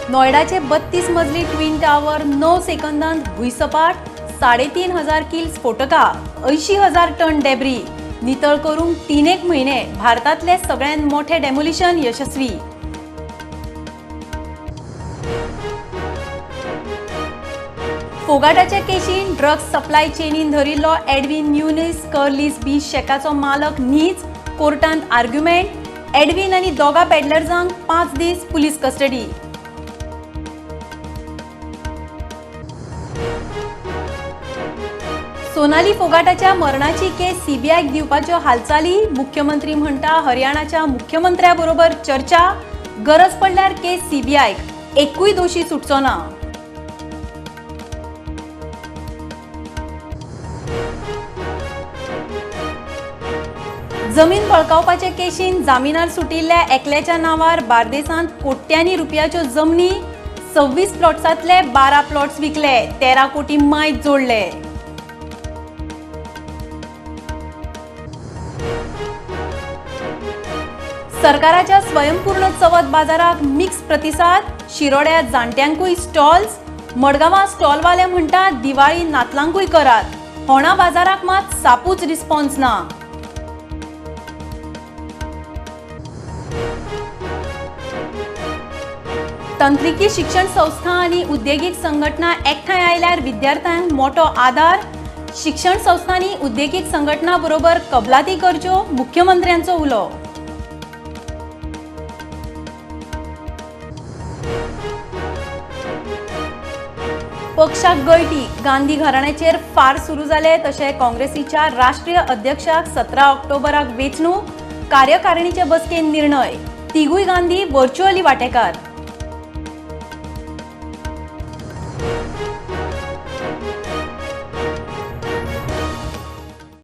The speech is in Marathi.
नोएडाचे 32 मजली ट्विन टावर 9 सेकंदांत भुईसपाट, 3500 किल स्फोटका, 80,000 टन डेब्री नितळ करून 3 म्हयने भारतातले सगळ्यात मोठे डेमोलिशन यशस्वी. फोगाटाच्या केशीन ड्रग्स सप्लाय चेनीन धरिल्लो एडविन न्यूनिस कर्लिस बी शेकाचो मालक न्हीच, कोर्टांत आर्ग्युमेंट. एडविन आनी दोगा पेडलर्सांक 5 दीस पुलीस कस्टडी. सोनाली फोगाटाच्या मरणाची केस सीबीआयक दिवपाच्यो हालचाली. मुख्यमंत्री म्हणटा हरियाणाच्या मुख्यमंत्र्याबरोबर चर्चा. गरज पडल्यार केस सीबीआयक, एकूय दोशी सुटचो ना. जमीन बळकावपाचे केशीन जामिनार सुटिल्ल्या एकल्याच्या नावार बार्देसांत कोट्यांनी रुपयाच्यो जमनी. 26 प्लॉट्सांतले 12 प्लॉट्स विकले, 13 कोटी मायज जोडले. सरकाराच्या स्वयंपूर्ण चवथ बाजाराक मिक्स प्रतिसाद. शिरोड्यात जाणट्यांकूय स्टॉल्स. मडगांवां स्टॉलवाले म्हणटात दिवाळी नातलांकूय करात. होणा बाजाराक मात सापूच रिस्पॉन्स ना. तंत्रिकी शिक्षण संस्था आनी उद्देगीक संघटना एकठांय आयल्यार विद्यार्थ्यांक मोठो आधार. शिक्षण संस्थांनी उद्देगीक संघटना बरोबर कबलाती करच्यो, मुख्यमंत्र्यांचो उलो. पक्षाक गळटी. गांधी घराण्याचेर फार सुरू जाले तशें काँग्रेसीच्या राष्ट्रीय अध्यक्षाक 17 ऑक्टोबराक वेंचणूक. कार्यकारिणीचे बसकेन निर्णय. तिगूय गांधी व्हर्च्युअली वांटेकार.